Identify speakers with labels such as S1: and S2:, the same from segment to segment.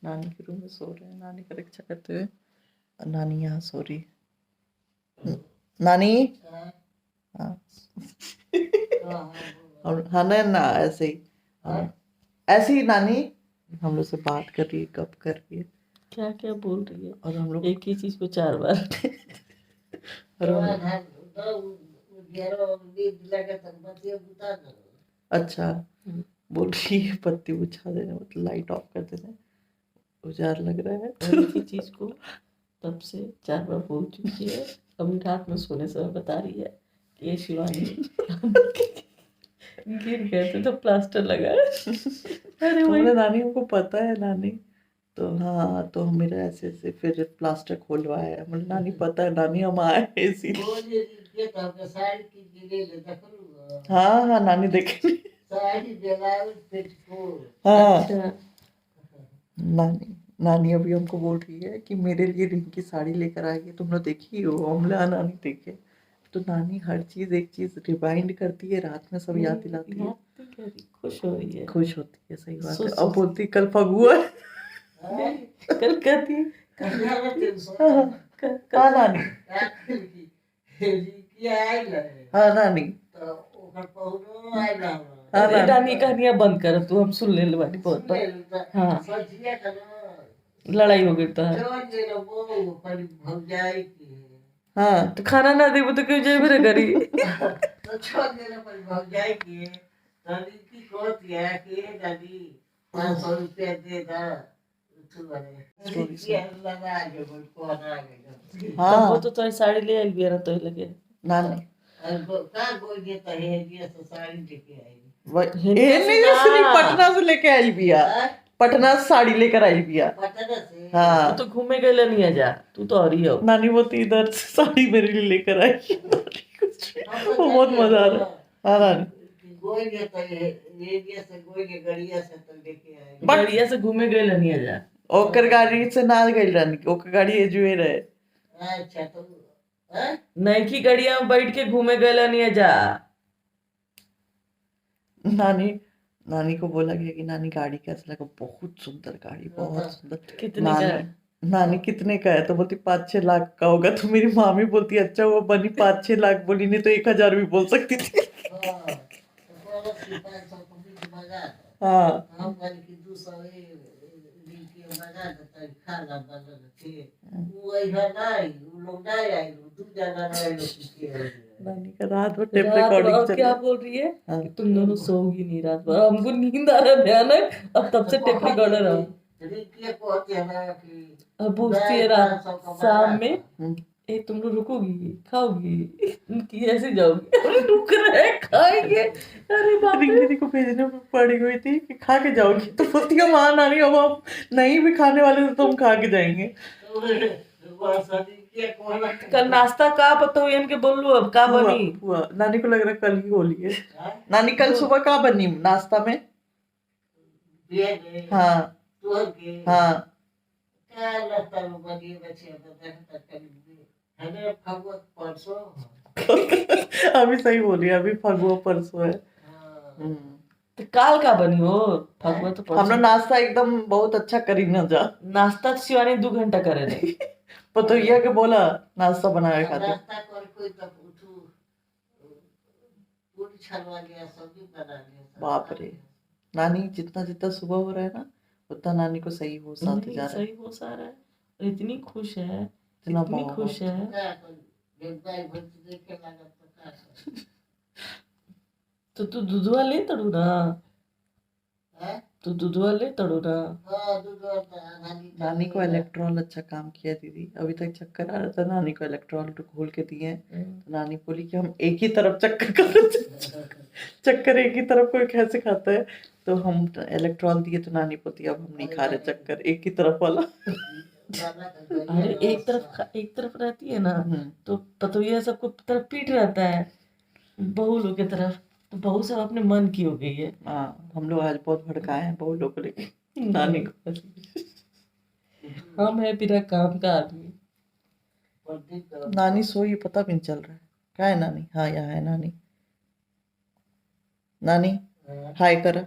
S1: नानी के रूम में सो रहे हैं, नानी का रक्षा करते हुए। नानी यहाँ सो रही। नानी हाँ हाँ ना ऐसे ही ऐसे ही नानी हम लोग से बात कर रही है, कब कर रही है,
S2: क्या क्या बोल रही है,
S1: और हम लोग
S2: एक ही चीज को 4 बार।
S1: अच्छा बोल रही है बत्ती बुझा देना, मतलब लाइट ऑफ कर देना, उजाड़ लग रहा है।
S2: और एक ही चीज को तब से 4 बार बोल चुकी है। अभी रात में सोने समय बता रही है कि ये शिवानी गिर गए थे तो प्लास्टर लगा। अरे
S1: हमारे नानी हमको पता है नानी, तो हाँ तो मेरा ऐसे ऐसे फिर प्लास्टर खोलवाया, मतलब नानी पता है नानी हम आए इसीलिए। हाँ हाँ नानी देखे हाँ
S2: अच्छा
S1: नानी नानी अभी हमको बोल रही है कि मेरे लिए रिंग की साड़ी लेकर आएगी, तुम लोग देखी हो? हमला नानी देखे तो नानी हर चीज एक चीज रिवाइंड करती है, रात में सब याद दिलाती है,
S2: खुश हो रही है,
S1: खुश होती है। सही बात है। अब बोलती कल फगुआ
S2: कल कहती
S1: हाँ नानी हाँ नानी
S2: अरे नानी कहानियां बंद कर तू, हम सुन ले बानी बहुत बार। हाँ लड़ाई हो गई तो
S1: हाँ
S2: तो खाना ना देबो तो क्यों जाए मेरे घरी।
S1: हाँ
S2: वो तो साड़ी ले आई बिया तो लगे
S1: नानी पटना से लेके आई बिया, पटना से साड़ी लेकर आई बिया। हाँ
S2: तो घूमे गए नहीं है जा, तू तो और ही हो।
S1: नानी बोलती इधर से साड़ी मेरे लिए लेकर आई। वो बहुत मजा आ रहा है। हाँ नानी
S2: बढ़िया से घूमे गए नहीं है जा,
S1: ओकर गाड़ी से ना गई रानी, ओकर गाड़ी एजुए रहे।
S2: अच्छा तो नई की गाड़िया में बैठ के घूमे गए नहीं है जा।
S1: नानी नानी को बोला गया कि नानी गाड़ी कैसा लगा, बहुत सुंदर गाड़ी, बहुत सुंदर।
S2: कितने का है?
S1: नानी कितने का है तो बोलती 5-6 लाख का होगा, तो मेरी मामी बोलती अच्छा वो बनी 5-6 लाख बोली, नहीं तो 1,000 भी बोल सकती थी। हाँ नानी का रात भर टेप रिकॉर्डिंग चल
S2: क्या
S1: रहा
S2: बोल रही है
S1: हाँ।
S2: कि तुम दोनों सोओगी नहीं रात भर, हमको नींद आ रहा है भयानक, अब तब से टेप रिकॉर्डर है। अब पूछती है रात शाम में ए तुम लोग रुकोगी खाओगी कि ऐसे जाओगी, अरे रुक रहे खाएंगे। अरे बाप रे
S1: रिंकी को भेजने में पड़ी हुई थी कि खा के जाओगी, तो बोलती है हाँ नानी अब आप नहीं भी खाने वाले तो हम खा के जाएंगे।
S2: कल नाश्ता का पता हुई इनके बोल लो अब का बनी।
S1: हुआ नानी को लग रहा है कल ही होली है। नानी कल सुबह का बनी नाश्ता में? हाँ हाँ अभी सही बोली, अभी फगुआ परसों है।
S2: तो काल का बनी हो फगुआ तो
S1: हम लोग नाश्ता एकदम बहुत अच्छा करी न जा,
S2: नाश्ता तो शिवानी 2 घंटा करे थे।
S1: पतोहिया के बोला नाश्ता बनाए खाते। बाप रे नानी जितना जितना सुबह हो रहा है ना उतना नानी को सही होश आते जा रहा है,
S2: सही होश आ रहा है, इतनी खुश है,
S1: इतना
S2: इतनी खुश है। तो तू दूधवा ले तड़ू ना, तो दूधवा ले तड़ू ना।
S1: नानी को इलेक्ट्रॉल अच्छा काम किया दीदी, अभी तक चक्कर आ रहा था, नानी को इलेक्ट्रॉल घोल के दिए तो नानी बोली कि हम एक ही तरफ चक्कर कर चक्कर एक ही तरफ कोई कैसे खाता है, तो हम इलेक्ट्रॉल दिए तो नानी बोलती अब हम नहीं खा रहे चक्कर, एक ही तरफ वाला।
S2: अरे एक तरफ रहती है ना तो पतोहिया सबको तरफ पीठ रहता है, बहू लोग की तरफ, तो बहू सब अपने मन की हो गई है।
S1: हाँ हम लोग आज बहुत भड़काए हैं बहू लोग को लेके नानी को।
S2: हम है बिना काम का आदमी।
S1: नानी सोई पता भी नहीं चल रहा है, क्या है नानी? हाँ यहाँ है नानी, नानी हाय करा।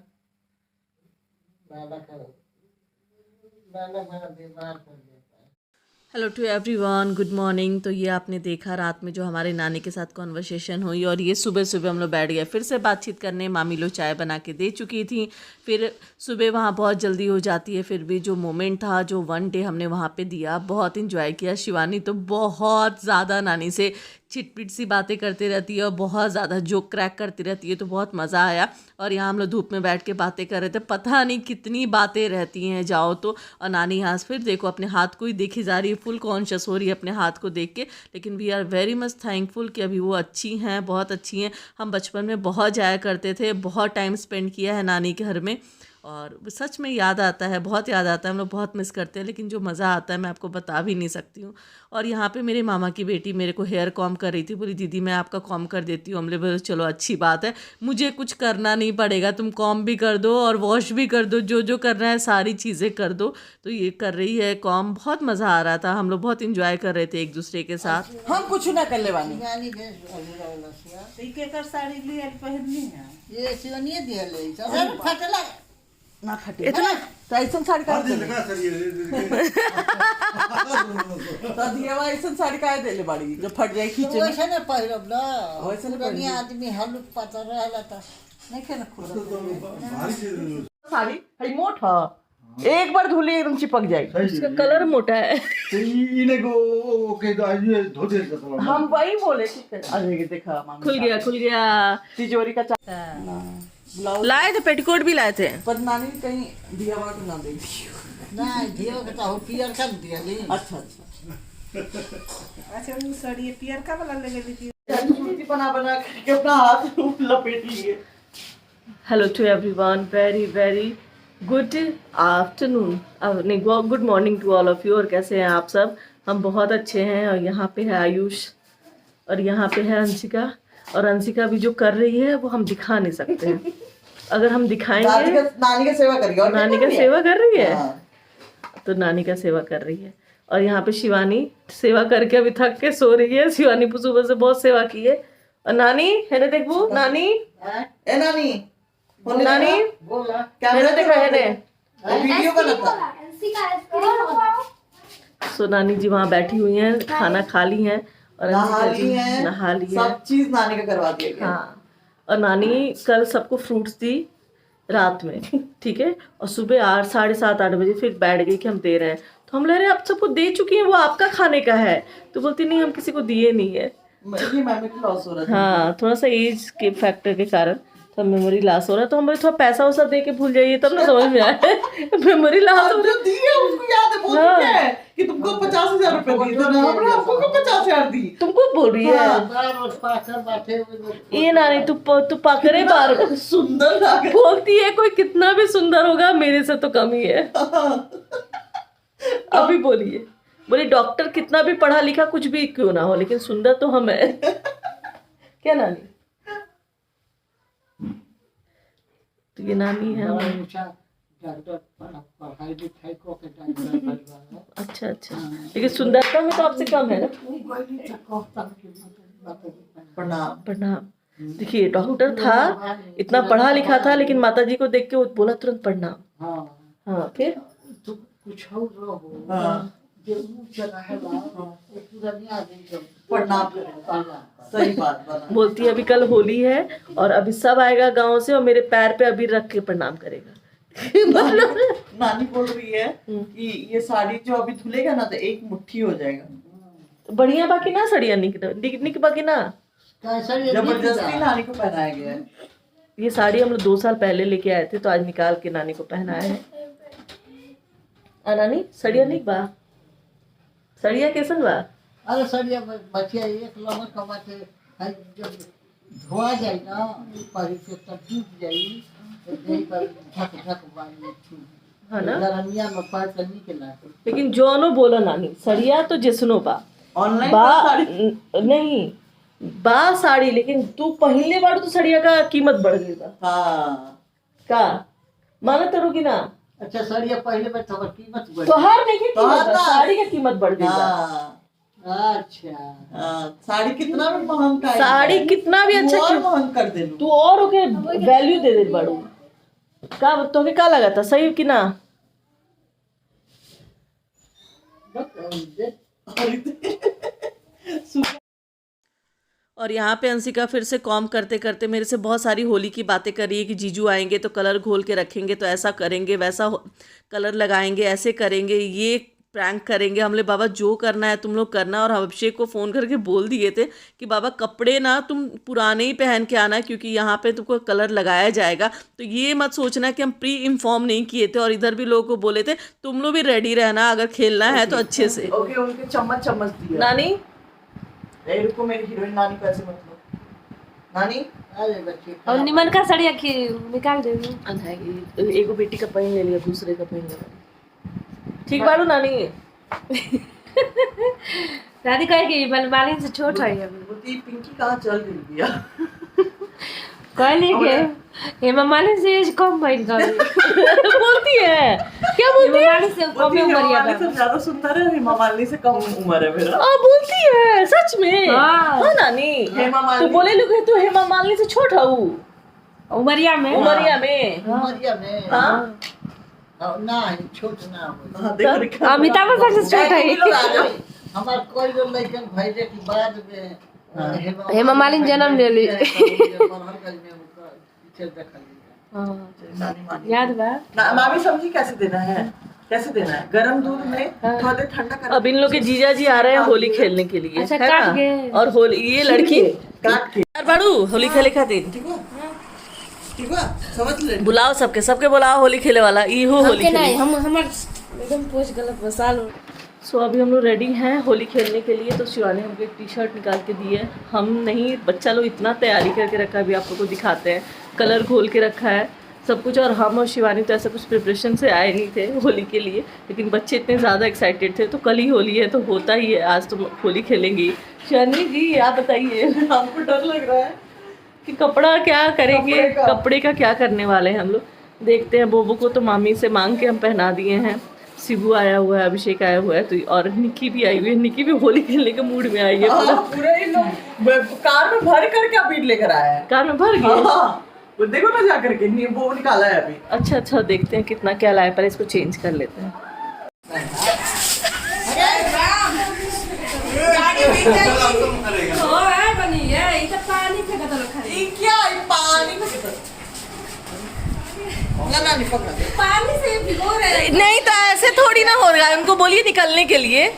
S2: Hello to everyone, good morning. तो ये आपने देखा रात में जो हमारे नानी के साथ कॉन्वर्सेशन हुई, और ये सुबह सुबह हम लोग बैठ गए फिर से बातचीत करने। मामी लोग चाय बना के दे चुकी थी, फिर सुबह वहाँ बहुत जल्दी हो जाती है। फिर भी जो मोमेंट था, जो वन डे हमने वहाँ पे दिया, बहुत इंजॉय किया। शिवानी तो बहुत ज़्यादा नानी से छिटपिट सी बातें करती रहती है और बहुत ज़्यादा जोक क्रैक करती रहती है, तो बहुत मज़ा आया। और यहाँ हम लोग धूप में बैठ के बातें कर रहे थे, पता नहीं कितनी बातें रहती हैं जाओ तो। और नानी यहाँ फिर देखो अपने हाथ को ही देखी जा रही है, फुल कॉन्शियस हो रही है अपने हाथ को देख के। लेकिन we are very much thankful कि अभी वो अच्छी हैं, बहुत अच्छी हैं। हम बचपन में बहुत जाया करते थे, बहुत टाइम स्पेंड किया है नानी के घर में, और सच में याद आता है, बहुत याद आता है। हम लोग बहुत मिस करते हैं, लेकिन जो मज़ा आता है मैं आपको बता भी नहीं सकती हूँ। और यहाँ पे मेरे मामा की बेटी मेरे को हेयर कॉम कर रही थी, बोली दीदी मैं आपका कॉम कर देती हूँ। हमने बोले चलो अच्छी बात है, मुझे कुछ करना नहीं पड़ेगा, तुम कॉम भी कर दो और वॉश भी कर दो, जो जो करना है सारी चीज़ें कर दो। तो ये कर रही है कॉम, बहुत मज़ा आ रहा था, हम लोग बहुत इंजॉय कर रहे थे एक दूसरे के साथ।
S1: हम कुछ ना कर ले बानी
S3: साड़ी लिया पहननी है
S4: ये सिवनिए दिया ले सब फटला
S1: ना फटे इतना तो ऐसा साड़ी का दे तो दिया ऐसा साड़ी का दे ले बाड़ी जो फट जाए खींचे
S4: वैसे ने पहिरब ना
S1: वैसे ने
S4: पुरानी आदमी हलुक पातर रहला त नहीं के न खुद
S1: साड़ी हई मोट है, एक बार धुली एकदम चिपक जाएगी।
S2: इसका कलर मोटा है।
S5: इने को ओके तो आज ये धो दे सकता
S1: हम वही बोले कि अरे देखा मामी
S2: खुल गया खुल गया।
S1: तिजोरी का ब्लाउज
S2: लाए थे, पेटीकोट भी लाए थे।
S1: पर नानी कहीं दिया वाट ना दे।
S4: ना दियो के तो पियर कर दिया ली
S1: अच्छा अच्छा
S3: अच्छा वो साड़ी पियर का वाला ले गई थी
S1: सूती बना बना के अपना हाथ लपेट लिए।
S2: Hello to everyone, very very good afternoon, नहीं good morning to all of you. और कैसे हैं आप सब? हम बहुत अच्छे हैं। और यहाँ पे है आयुष और यहाँ पे है अंशिका, और अंशिका भी जो कर रही है वो हम दिखा नहीं सकते हैं। अगर हम दिखाएंगे
S1: नानी का सेवा करिए और
S2: नानी का सेवा कर रही है।
S1: हाँ।
S2: तो नानी का सेवा कर रही है। और यहाँ पे शिवानी सेवा करके अभी थक के सो रही है। शिवानी सुबह से बहुत सेवा की है। और नानी है ना, देखो नानी,
S1: ए नानी
S2: नानी
S4: बोला
S2: मैंने देखा है ने।
S1: वीडियो बनाता
S2: सो नानी जी वहाँ बैठी हुई हैं, खाना खा ली हैं और
S1: नहा ली है,
S2: नहा ली है।
S1: सब चीज नानी का करवा दिया गया।
S2: हाँ, और नानी कल सबको फ्रूट्स दी रात में, ठीक है, और सुबह 8 साढ़े 7 8 बजे फिर बैठ गई कि हम दे रहे हैं। तो हम ले रहे हैं, आप सबको दे चुकी हैं, वो आपका खाने का है। तो बोलती नहीं हम किसी को दिए नहीं है।
S1: मेरी मेमोरी लॉस हो रहा था।
S2: हाँ, थोड़ा सा एज के फैक्टर के कारण तो मेमोरी लॉस हो रहा है। तो हम थोड़ा पैसा वैसा दे के भूल जाइए तब ना समझ में आए। मेमोरी लॉस हो
S1: जो दिए उसको याद है, बोल रही है कि तुमको 50,000 रुपए दिए थे ना, हमने आपको 50,000 दी।
S2: तुमको बोल रही है
S4: बार पाकर बैठे
S2: ये नानी, तू पाकरे बार
S1: सुंदर लग
S2: बोलती है। कोई कितना भी सुंदर होगा मेरे से तो कम ही है। अभी बोलिए, बोली डॉक्टर कितना भी पढ़ा लिखा कुछ भी क्यों ना हो, लेकिन सुंदर तो हम है। क्या नानी? तो ये नानी है हमारी।
S4: पढ़ाई लिखाई को के डॉक्टर
S2: अच्छा अच्छा, लेकिन सुंदरता में तो आपसे कम है ना।
S1: प्रणाम।
S2: प्रणाम। देखिए डॉक्टर था, इतना पढ़ा लिखा था, लेकिन माताजी को देख के वो बोला तुरंत प्रणाम।
S4: हां
S2: हाँ, फिर
S4: तो कुछ हो रहो
S1: हाँ
S4: जो जगह है ना पुरानी आदमी
S1: प्रणाम सही बात बना।
S2: बोलती है अभी कल होली है और अभी सब आएगा गांव से और मेरे पैर पे अभी रख के प्रणाम करेगा।
S1: नानी बोल रही है कि ये साड़ी जो अभी धुलेगा ना तो एक मुट्ठी हो जाएगा।
S2: बढ़िया बाकी ना सड़िया निक बाकी ना।
S1: जबरदस्ती नानी को पहनाया गया है।
S2: ये साड़ी हम लोग 2 साल पहले लेके आए थे, तो आज निकाल के नानी को पहनाया है। नानी सड़िया निक बा, सड़िया कैसन बा?
S4: अरे सर ये बच्चिया एक लमर कमाते है, जब धोआ जाए ना पानी से तब टूट जाई तो देह पर झक झक बानी थी
S2: हाँ ना,
S4: गरमिया में पार करनी के ना।
S2: लेकिन जोनो बोला नानी सड़िया तो जिसनो बा
S1: ऑनलाइन
S2: बा नहीं बा साड़ी, लेकिन तू पहले बार तो सड़िया का कीमत बढ़ गई बा।
S1: हाँ
S2: का माना तरुगी ना?
S4: अच्छा सर ये पहले में तो कीमत बढ़
S2: तो हर देखिए
S1: तो
S2: साड़ी का कीमत बढ़ गई बा।
S1: हाँ
S4: अच्छा
S1: साड़ी कितना भी महंग का
S2: साड़ी कितना भी अच्छा
S1: और महंग कर दे
S2: तू और ओके वैल्यू दे दे बड़ू का तो के का लगा था सही कि ना? और यहाँ पे अंशिका फिर से कॉम करते करते मेरे से बहुत सारी होली की बातें कर रही है कि जीजू आएंगे तो कलर घोल के रखेंगे, तो ऐसा करेंगे, वैसा कलर लगाएंगे, ऐसे करेंगे, ये प्रैंक करेंगे। हमले बाबा जो करना है तुम लोग करना। और अभिषेक को फ़ोन करके बोल दिए थे कि बाबा कपड़े ना तुम पुराने ही पहन के आना, क्योंकि यहाँ पे तुमको कलर लगाया जाएगा। तो ये मत सोचना कि हम प्री इन्फॉर्म नहीं किए थे। और इधर भी लोगों को बोले थे तुम लोग भी रेडी रहना, अगर खेलना है तो अच्छे से।
S1: ओके, उनके चम्मच चम्मच दिया।
S2: नानी
S1: रुको, मेरी हीरोइन नानी को ऐसे मत लो। नानी
S4: अरे बच्चे
S6: और निमन का सड़िया निकाल दे।
S2: एगो बेटी का पहन ले लिया, दूसरे का पहन लिया। ठीक बारू नानी।
S6: दादी कहे कि मालिन से छोट है अभी।
S1: बोलती पिंकी कहाँ चल गई भैया।
S6: कहली के हेमा मालिन से एज कम भइल गई।
S2: बोलती है क्या बोलती
S6: हेमा
S2: है?
S6: मालिन से कम
S1: बोलती
S6: उम्र
S1: हेमा
S6: या
S1: मालिनी से ज्यादा सुंदर है, हेमा मालिनी से कम उम्र है मेरा।
S2: बोलती है सच में?
S6: हाँ।
S2: हाँ नानी।
S1: हेमा
S2: तो
S1: मालिनी
S2: बोले लोग तू हेमा मालिनी से छोटा हूँ
S6: उमरिया में।
S2: उमरिया में।
S4: उमरिया में
S2: हाँ
S4: ना छोट ना हो।
S1: हाँ, देखो देखो।
S6: अमिताभ बच्चन से छोट है।
S4: हमार कोई लोग लड़कन भइले के बाद में
S6: हेमा मालिनी जन्म ले ली।
S1: नानी मानी।
S6: याद बा?
S1: मामी समझी कैसे देना है, कैसे देना है। गर्म दूध में थोड़ा देर ठंडा कर।
S2: अब इन लोग के जीजा जी आ रहे हैं होली खेलने के लिए,
S6: अच्छा,
S2: है
S6: काट
S2: ना?
S6: के।
S2: और होली ये लड़की
S1: काट के।
S2: यार बाड़ू होली खेले खातिर
S1: ठीक है, ठीक है, समझ ले।
S2: बुलाओ सबके, सबके बुलाओ होली खेले वाला। इहो होली
S6: हमके
S2: खेले।
S6: नहीं, हम हमार एकदम पोछ गलत मसाल।
S2: सो अभी हम लोग रेडी हैं होली खेलने के लिए। तो शिवानी हमको एक टी शर्ट निकाल के दी है। हम नहीं, बच्चा लोग इतना तैयारी करके रखा है, अभी आप लोग को दिखाते हैं। कलर घोल के रखा है सब कुछ। और हम और शिवानी तो ऐसा कुछ प्रिपरेशन से आए नहीं थे होली के लिए, लेकिन बच्चे इतने ज़्यादा एक्साइटेड थे। तो कल ही होली है तो होता ही है, आज तो होली खेलेंगे। शिवानी जी आप बताइए,
S1: हमको डर लग रहा है
S2: कि कपड़ा क्या करेंगे, कपड़े का क्या करने वाले हैं हम लोग। देखते हैं। बोबो को तो मामी से मांग के हम पहना दिए हैं। शिबू आया हुआ है, अभिषेक आया हुआ है, तो और निक्की भी आई हुई है। निक्की भी होली खेलने के मूड में आई है पूरा।
S1: पूरे इन लोग कार में भर करके अबीर लेकर आया है।
S2: कार में भर गए।
S1: हाँ, वो देखो ना जा करके वो निकाला है अभी।
S2: अच्छा अच्छा, देखते हैं कितना क्या लाए, पर इसको चेंज कर लेते हैं। नहीं तो ऐसे थोड़ी ना हो रहा है। उनको बोलिए निकलने के लिए,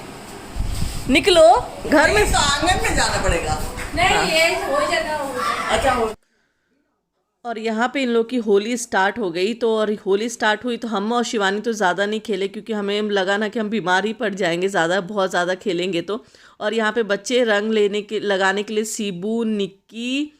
S2: निकलो घर में।
S1: तो आंगन में जाना पड़ेगा।
S6: नहीं ये हो जाएगा।
S1: अच्छा हो।
S2: और यहाँ पे इन लोग की होली स्टार्ट हो गई। तो और होली स्टार्ट हुई तो हम और शिवानी तो ज़्यादा नहीं खेले, क्योंकि हमें लगा ना कि हम बीमार ही पड़ जाएंगे ज़्यादा, बहुत ज़्यादा खेलेंगे तो। और यहाँ पे बच्चे रंग लगाने के लिए शिबू, निक्की,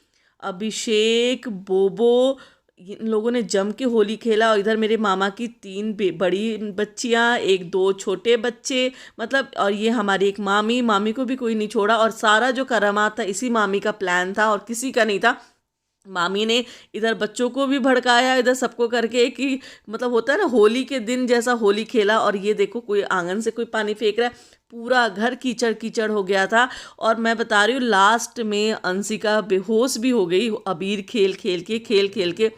S2: अभिषेक, बोबो, इन लोगों ने जम के होली खेला। और इधर मेरे मामा की 3 बड़ी बच्चियाँ, 1-2 छोटे बच्चे, मतलब। और ये हमारी एक मामी को भी कोई नहीं छोड़ा। और सारा जो करामात था इसी मामी का प्लान था और किसी का नहीं था। मामी ने इधर बच्चों को भी भड़काया, इधर सबको करके कि मतलब होता है ना होली के दिन जैसा होली खेला। और ये देखो कोई आंगन से कोई पानी फेंक रहा है, पूरा घर कीचड़ कीचड़ हो गया था। और मैं बता रही हूँ लास्ट में अंशिका बेहोश भी हो गई अबीर खेल खेल के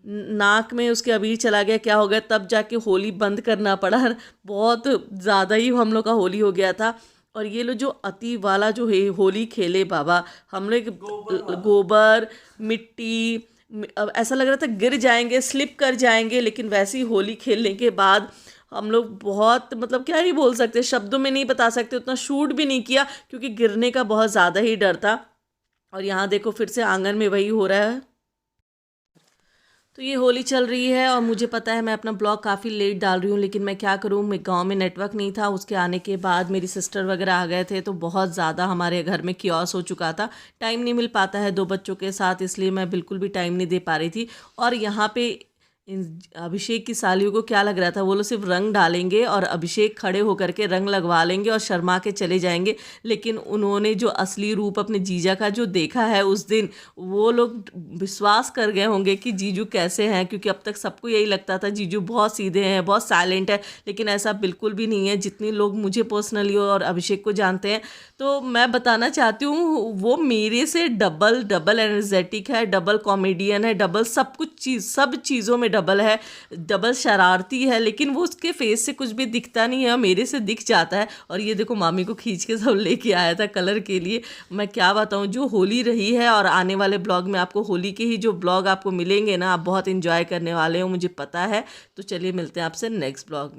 S2: नाक में उसके अबीर चला गया, क्या हो गया, तब जाके होली बंद करना पड़ा। बहुत ज़्यादा ही हम लोग का होली हो गया था। और ये लोग जो अति वाला जो है होली खेले बाबा, हम लोग गोबर मिट्टी, अब ऐसा लग रहा था गिर जाएंगे, स्लिप कर जाएंगे। लेकिन वैसी होली खेलने के बाद हम लोग बहुत, मतलब क्या ही बोल सकते, शब्दों में नहीं बता सकते, उतना शूट भी नहीं किया क्योंकि गिरने का बहुत ज़्यादा ही डर था। और यहाँ देखो फिर से आंगन में वही हो रहा है। तो ये होली चल रही है और मुझे पता है मैं अपना ब्लॉग काफ़ी लेट डाल रही हूँ, लेकिन मैं क्या करूँ, मैं गांव में नेटवर्क नहीं था। उसके आने के बाद मेरी सिस्टर वगैरह आ गए थे, तो बहुत ज़्यादा हमारे घर में कियोस हो चुका था। टाइम नहीं मिल पाता है 2 बच्चों के साथ, इसलिए मैं बिल्कुल भी टाइम नहीं दे पा रही थी। और यहाँ पे अभिषेक की सालियों को क्या लग रहा था, वो लोग सिर्फ रंग डालेंगे और अभिषेक खड़े होकर के रंग लगवा लेंगे और शर्मा के चले जाएंगे। लेकिन उन्होंने जो असली रूप अपने जीजा का जो देखा है उस दिन, वो लोग विश्वास कर गए होंगे कि जीजू कैसे हैं, क्योंकि अब तक सबको यही लगता था जीजू बहुत सीधे हैं, बहुत साइलेंट है। लेकिन ऐसा बिल्कुल भी नहीं है। जितने लोग मुझे पर्सनली और अभिषेक को जानते हैं, तो मैं बताना चाहती हूँ वो मेरे से डबल एनर्जेटिक है, डबल कॉमेडियन है, डबल सब चीज़ों में डबल है, डबल शरारती है, लेकिन वो उसके फेस से कुछ भी दिखता नहीं है, मेरे से दिख जाता है। और ये देखो मामी को खींच के सब लेके आया था कलर के लिए। मैं क्या बताऊँ, जो होली रही है, और आने वाले ब्लॉग में आपको होली के ही जो ब्लॉग आपको मिलेंगे ना, आप बहुत इंजॉय करने वाले हो, मुझे पता है। तो चलिए मिलते हैं आपसे नेक्स्ट ब्लॉग में।